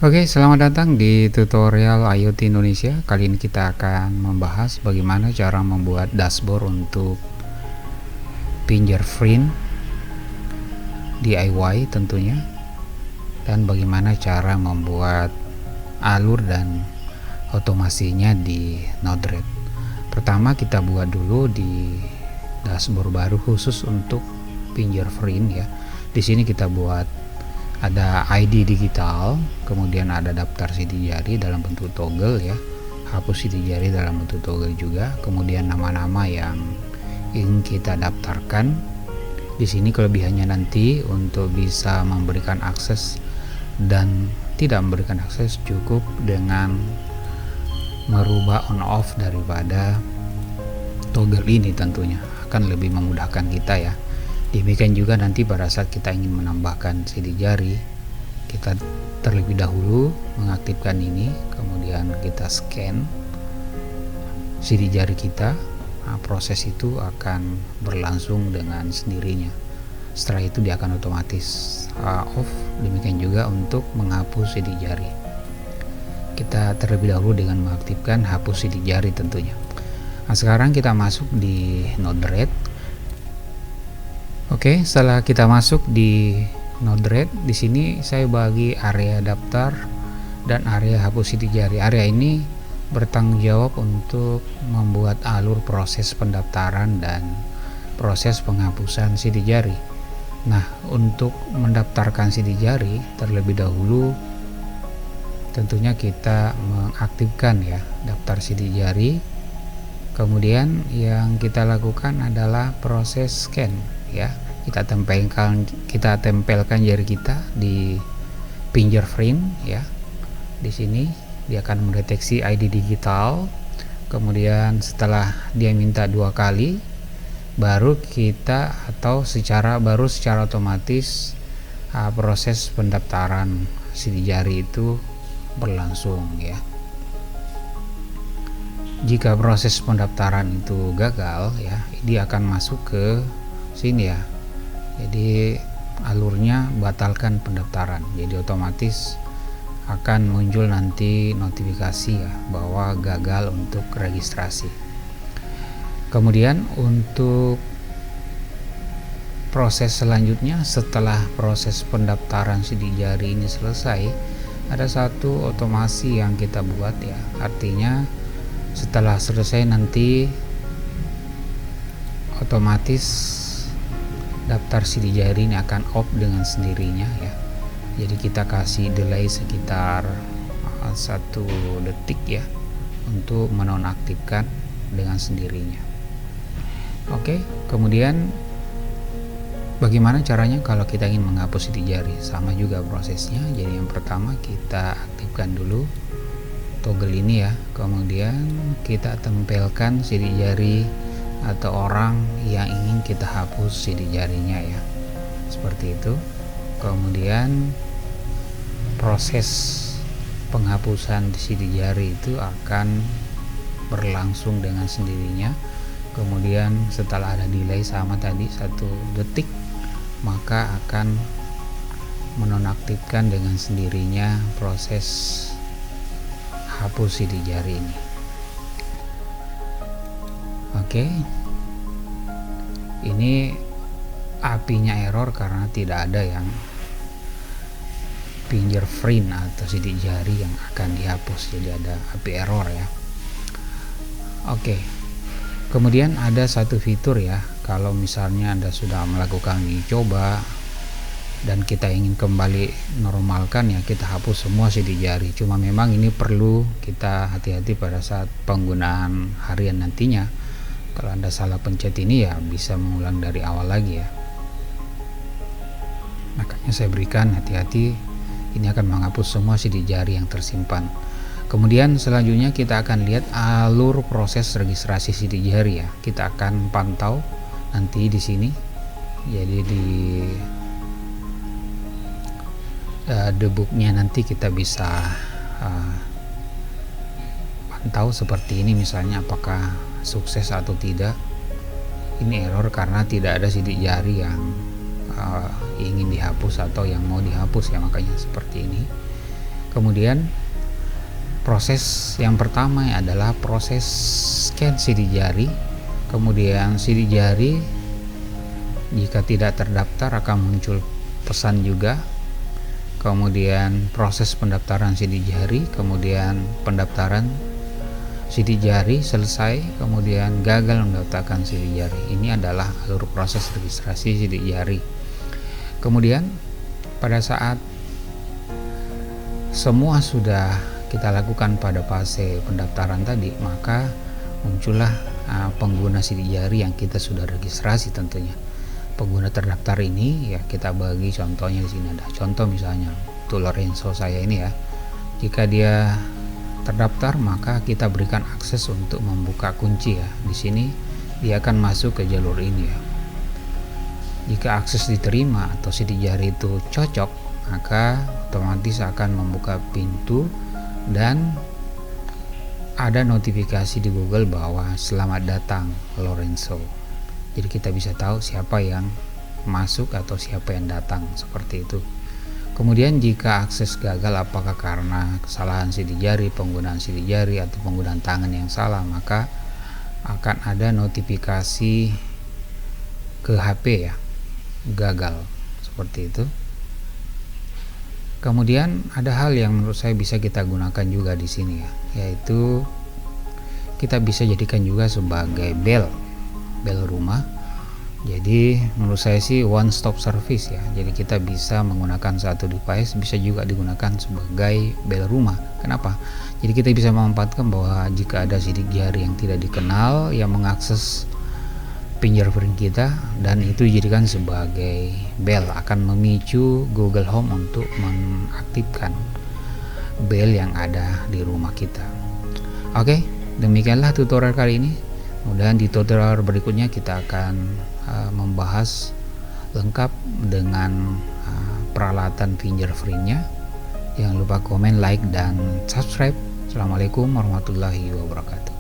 Oke, selamat datang di tutorial IoT Indonesia. Kali ini kita akan membahas bagaimana cara membuat dashboard untuk fingerprint DIY tentunya, dan bagaimana cara membuat alur dan otomasinya di Node-RED. Pertama kita buat dulu di dashboard baru khusus untuk fingerprint ya. Di sini kita buat ada ID digital, kemudian ada daftar sidik jari dalam bentuk toggle ya, hapus sidik jari dalam bentuk toggle juga, kemudian nama-nama yang ingin kita daftarkan. Di sini kelebihannya nanti untuk bisa memberikan akses dan tidak memberikan akses, cukup dengan merubah on off daripada toggle ini, tentunya akan lebih memudahkan kita ya. Demikian juga nanti pada saat kita ingin menambahkan sidik jari, kita terlebih dahulu mengaktifkan ini, kemudian kita scan sidik jari kita. Nah, proses itu akan berlangsung dengan sendirinya. Setelah itu dia akan otomatis off. Demikian juga untuk menghapus sidik jari. Kita terlebih dahulu dengan mengaktifkan hapus sidik jari tentunya. Nah, sekarang kita masuk di Node-RED. Oke, setelah kita masuk di Node-RED, di sini saya bagi area daftar dan area hapus sidik jari. Area ini bertanggung jawab untuk membuat alur proses pendaftaran dan proses penghapusan sidik jari. Nah, untuk mendaftarkan sidik jari terlebih dahulu tentunya kita mengaktifkan ya daftar sidik jari. Kemudian yang kita lakukan adalah proses scan ya. Kita tempelkan jari kita di fingerprint ya. Di sini dia akan mendeteksi ID digital. Kemudian setelah dia minta 2 kali, baru secara otomatis proses pendaftaran sidik jari itu berlangsung ya. Jika proses pendaftaran itu gagal ya, dia akan masuk ke sini ya. Jadi alurnya batalkan pendaftaran. Jadi otomatis akan muncul nanti notifikasi ya bahwa gagal untuk registrasi. Kemudian untuk proses selanjutnya, setelah proses pendaftaran sidik jari ini selesai, ada satu otomasi yang kita buat ya. Artinya setelah selesai nanti otomatis daftar sidik jari ini akan off dengan sendirinya ya. Jadi kita kasih delay sekitar 1 detik ya untuk menonaktifkan dengan sendirinya. Oke, kemudian bagaimana caranya kalau kita ingin menghapus sidik jari? Sama juga prosesnya. Jadi yang pertama kita aktifkan dulu toggle ini ya, kemudian kita tempelkan sidik jari atau orang yang ingin kita hapus sidik jarinya ya, seperti itu. Kemudian proses penghapusan sidik jari itu akan berlangsung dengan sendirinya. Kemudian setelah ada delay sama tadi 1 detik, maka akan menonaktifkan dengan sendirinya proses hapus sidik jari ini. Oke, ini API-nya error karena tidak ada yang fingerprint atau sidik jari yang akan dihapus, jadi ada API error ya. Oke, kemudian ada satu fitur ya, kalau misalnya Anda sudah melakukan uji coba dan kita ingin kembali normalkan ya, kita hapus semua sidik jari. Cuma memang ini perlu kita hati-hati pada saat penggunaan harian nantinya. Kalau Anda salah pencet ini ya bisa mengulang dari awal lagi ya. Makanya saya berikan hati-hati, ini akan menghapus semua sidik jari yang tersimpan. Kemudian selanjutnya kita akan lihat alur proses registrasi sidik jari ya. Kita akan pantau nanti di sini. Jadi di debugnya nanti kita bisa pantau seperti ini, misalnya apakah sukses atau tidak. Ini error karena tidak ada sidik jari yang ingin dihapus atau yang mau dihapus ya, makanya seperti ini. Kemudian proses yang pertama adalah proses scan sidik jari. Kemudian sidik jari jika tidak terdaftar akan muncul pesan juga. Kemudian proses pendaftaran sidik jari, kemudian pendaftaran sidik jari selesai, kemudian gagal mendaftarkan sidik jari. Ini adalah alur proses registrasi sidik jari. Kemudian pada saat semua sudah kita lakukan pada fase pendaftaran tadi, maka muncullah pengguna sidik jari yang kita sudah registrasi tentunya. Pengguna terdaftar ini ya kita bagi contohnya di sini ada. Contoh misalnya untuk Lorenzo saya ini ya. Jika dia terdaftar maka kita berikan akses untuk membuka kunci ya. Di sini dia akan masuk ke jalur ini ya. Jika akses diterima atau sidik jari itu cocok, maka otomatis akan membuka pintu dan ada notifikasi di Google bahwa selamat datang Lorenzo. Jadi kita bisa tahu siapa yang masuk atau siapa yang datang, seperti itu. Kemudian jika akses gagal apakah karena kesalahan sidik jari, penggunaan sidik jari atau penggunaan tangan yang salah, maka akan ada notifikasi ke HP ya, gagal, seperti itu. Kemudian ada hal yang menurut saya bisa kita gunakan juga di sini ya, yaitu kita bisa jadikan juga sebagai bel rumah. Jadi menurut saya sih one stop service ya. Jadi kita bisa menggunakan satu device, bisa juga digunakan sebagai bel rumah. Kenapa? Jadi kita bisa memanfaatkan bahwa jika ada sidik jari yang tidak dikenal yang mengakses fingerprint kita dan itu dijadikan sebagai bel, akan memicu Google Home untuk mengaktifkan bel yang ada di rumah kita. Oke, demikianlah tutorial kali ini. Kemudian di tutorial berikutnya kita akan membahas lengkap dengan peralatan fingerprintnya. Jangan lupa komen, like, dan subscribe. Assalamualaikum warahmatullahi wabarakatuh.